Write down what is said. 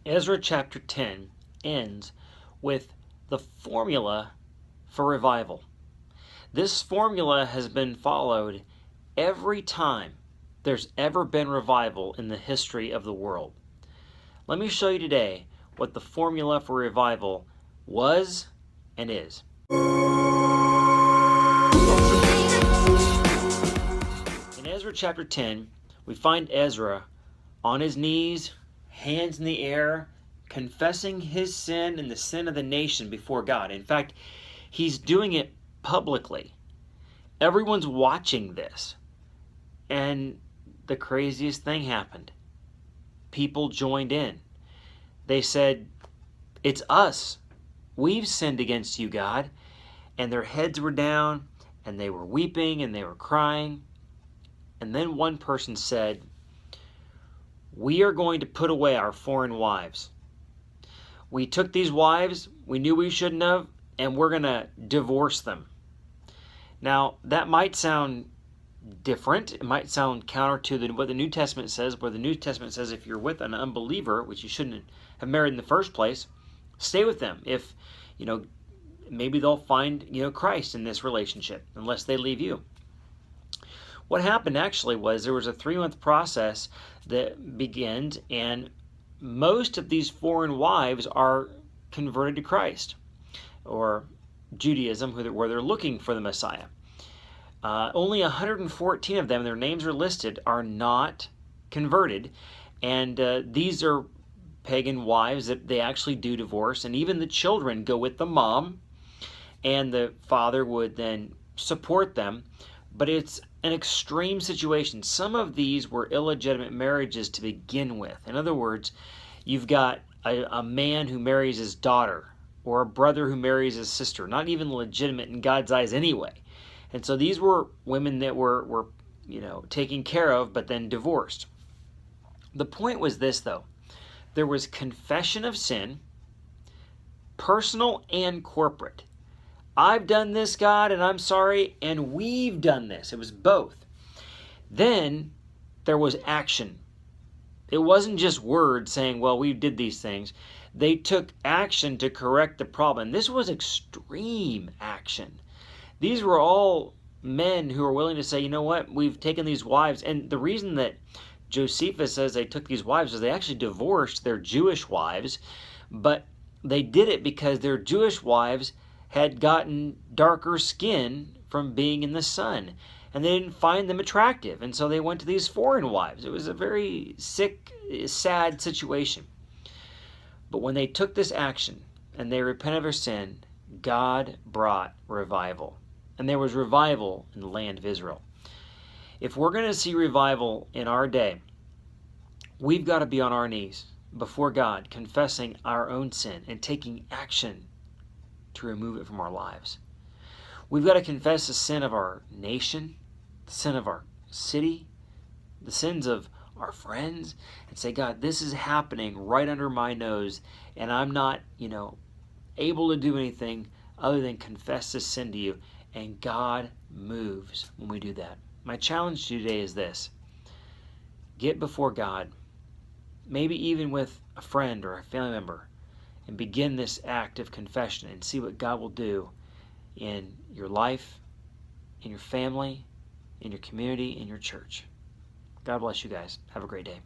Ezra chapter 10 ends with the formula for revival. This formula has been followed every time there's ever been revival in the history of the world. Let me show you today what the formula for revival was and is. In Ezra chapter 10, we find Ezra on his knees, hands in the air, confessing his sin and the sin of the nation before God. In fact, he's doing it publicly. Everyone's watching this. And the craziest thing happened. People joined in. They said, "It's us. We've sinned against you, God." And their heads were down, and they were weeping, and they were crying. And then one person said, "We are going to put away our foreign wives. We took these wives we knew we shouldn't have, and we're going to divorce them." Now, that might sound different. It might sound counter to what the New Testament says, where the New Testament says if you're with an unbeliever, which you shouldn't have married in the first place, stay with them. If, maybe they'll find, Christ in this relationship, unless they leave you. What happened actually was there was a 3-month process that begins, and most of these foreign wives are converted to Christ, or Judaism, where they're looking for the Messiah. Only 114 of them, their names are listed, are not converted, and these are pagan wives that they actually do divorce, and even the children go with the mom, and the father would then support them. But it's an extreme situation. Some of these were illegitimate marriages to begin with. In other words, you've got a man who marries his daughter, or a brother who marries his sister, not even legitimate in God's eyes anyway. And so these were women that were taken care of, but then divorced. The point was this, though. There was confession of sin, personal and corporate. I've done this, God, and I'm sorry, and we've done this. It was both. Then there was action. It wasn't just words saying, well, we did these things. They took action to correct the problem. This was extreme action. These were all men who were willing to say, you know what, we've taken these wives. And the reason that Josephus says they took these wives is they actually divorced their Jewish wives, but they did it because their Jewish wives had gotten darker skin from being in the sun, and they didn't find them attractive, and so they went to these foreign wives. It was a very sick, sad situation. But when they took this action and they repented of their sin, God brought revival, and there was revival in the land of Israel. If we're going to see revival in our day, we've got to be on our knees before God, confessing our own sin and taking action to remove it from our lives. We've got to confess the sin of our nation, the sin of our city, the sins of our friends, and say, God, this is happening right under my nose, and I'm not, able to do anything other than confess this sin to you. And God moves when we do that. My challenge to you today is this. Get before God, maybe even with a friend or a family member, and begin this act of confession and see what God will do in your life, in your family, in your community, in your church. God bless you guys. Have a great day.